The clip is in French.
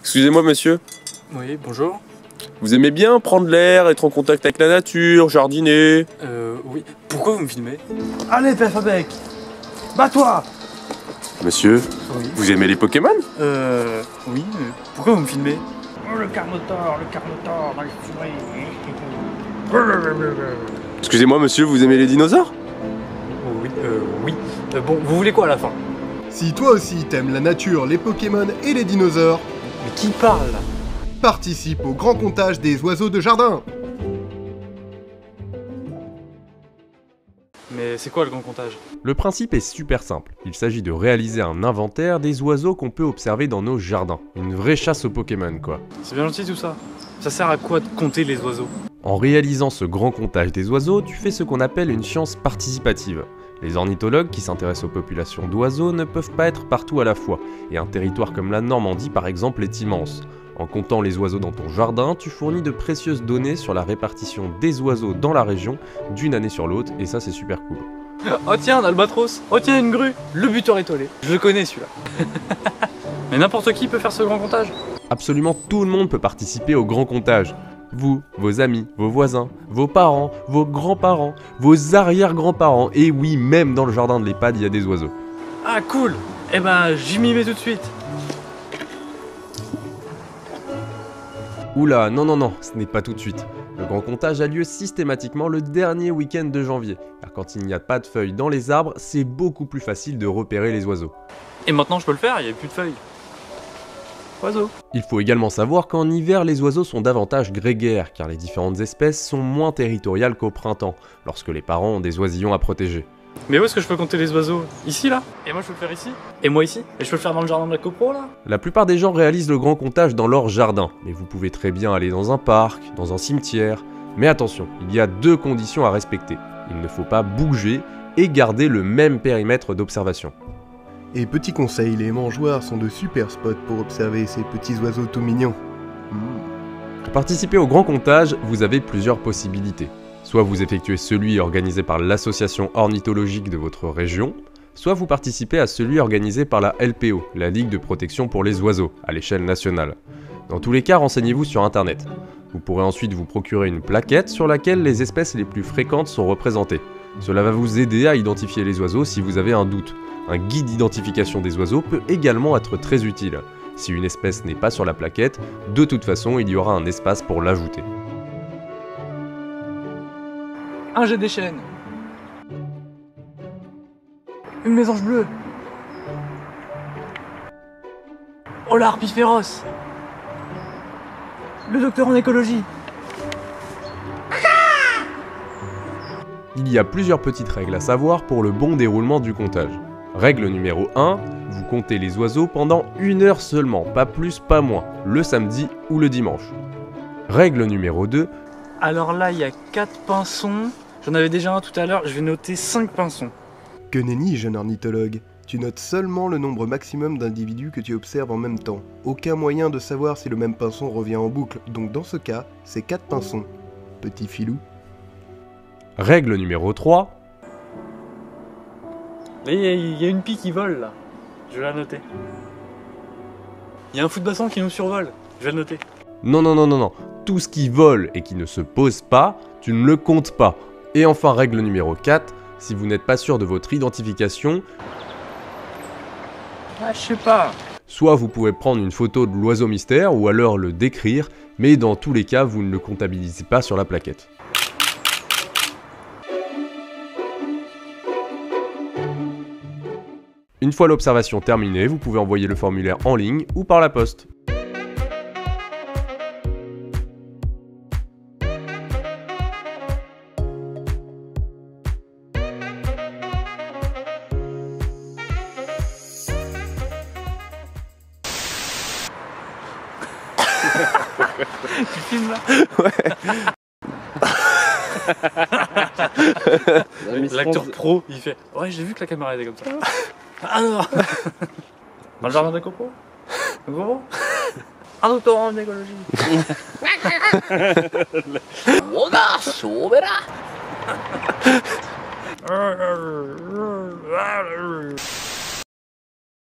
Excusez-moi monsieur, Oui, bonjour. vous aimez bien prendre l'air, être en contact avec la nature, jardiner? Oui. Pourquoi vous me filmez? Allez, Perfabec, bats-toi! Monsieur, Oui. vous aimez les Pokémon? Oui, mais pourquoi vous me filmez? Oh, le Carnotaure dans les forêts. Excusez-moi monsieur, vous aimez les dinosaures? Oui, oui. Bon, vous voulez quoi à la fin? Si toi aussi t'aimes la nature, les Pokémon et les dinosaures, Mais qui parle là? participe au grand comptage des oiseaux de jardin. Mais c'est quoi le grand comptage? Le principe est super simple. Il s'agit de réaliser un inventaire des oiseaux qu'on peut observer dans nos jardins. Une vraie chasse aux Pokémon quoi. C'est bien gentil tout ça. Ça sert à quoi de compter les oiseaux? En réalisant ce grand comptage des oiseaux, tu fais ce qu'on appelle une science participative. Les ornithologues qui s'intéressent aux populations d'oiseaux ne peuvent pas être partout à la fois, et un territoire comme la Normandie par exemple est immense. En comptant les oiseaux dans ton jardin, tu fournis de précieuses données sur la répartition des oiseaux dans la région d'une année sur l'autre, et ça c'est super cool. Oh tiens, un albatros! Oh tiens, une grue! Le buteur étoilé. Je le connais celui-là. Mais n'importe qui peut faire ce grand comptage. Absolument tout le monde peut participer au grand comptage. Vous, vos amis, vos voisins, vos parents, vos grands-parents, vos arrière-grands-parents, et oui, même dans le jardin de l'EHPAD, il y a des oiseaux. Ah cool! Eh ben, j'y m'y mets tout de suite. Oula, non, ce n'est pas tout de suite. Le grand comptage a lieu systématiquement le dernier week-end de janvier, car quand il n'y a pas de feuilles dans les arbres, c'est beaucoup plus facile de repérer les oiseaux. Et maintenant je peux le faire, il n'y a plus de feuilles. Oiseaux. Il faut également savoir qu'en hiver, les oiseaux sont davantage grégaires, car les différentes espèces sont moins territoriales qu'au printemps, lorsque les parents ont des oisillons à protéger. Mais où est-ce que je peux compter les oiseaux? Ici là? Et moi je peux le faire ici? Et moi ici? Et je peux le faire dans le jardin de la copro là? La plupart des gens réalisent le grand comptage dans leur jardin, mais vous pouvez très bien aller dans un parc, dans un cimetière. Mais attention, il y a deux conditions à respecter. Il ne faut pas bouger et garder le même périmètre d'observation. Et petit conseil, les mangeoires sont de super spots pour observer ces petits oiseaux tout mignons. Pour participer au grand comptage, vous avez plusieurs possibilités. Soit vous effectuez celui organisé par l'association ornithologique de votre région, soit vous participez à celui organisé par la LPO, la Ligue de protection pour les oiseaux, à l'échelle nationale. Dans tous les cas, renseignez-vous sur internet. Vous pourrez ensuite vous procurer une plaquette sur laquelle les espèces les plus fréquentes sont représentées. Cela va vous aider à identifier les oiseaux si vous avez un doute. Un guide d'identification des oiseaux peut également être très utile. Si une espèce n'est pas sur la plaquette, de toute façon il y aura un espace pour l'ajouter. Un jet des chênes. Une mésange bleue. Oh la harpie féroce. Le docteur en écologie. Il y a plusieurs petites règles à savoir pour le bon déroulement du comptage. Règle numéro 1, vous comptez les oiseaux pendant 1 heure seulement, pas plus, pas moins, le samedi ou le dimanche. Règle numéro 2, Alors là, il y a 4 pinsons. J'en avais déjà un tout à l'heure, je vais noter 5 pinsons. Que nenni, jeune ornithologue. Tu notes seulement le nombre maximum d'individus que tu observes en même temps. Aucun moyen de savoir si le même pinson revient en boucle, donc dans ce cas, c'est 4 pinsons. Petit filou. règle numéro 3, Là, il y a une pie qui vole là. Je vais la noter. Il y a un fou de bassin qui nous survole. Je vais le noter. non, tout ce qui vole et qui ne se pose pas, tu ne le comptes pas. Et enfin règle numéro 4, si vous n'êtes pas sûr de votre identification, Ah, je sais pas. soit vous pouvez prendre une photo de l'oiseau mystère ou alors le décrire, mais dans tous les cas, vous ne le comptabilisez pas sur la plaquette. Une fois l'observation terminée, vous pouvez envoyer le formulaire en ligne ou par la poste. Tu filmes là? L'acteur pro, il fait ouais, j'ai vu que la caméra était comme ça. Ah non. Dans le jardin de la copro? Gros? Un doctorat en écologie.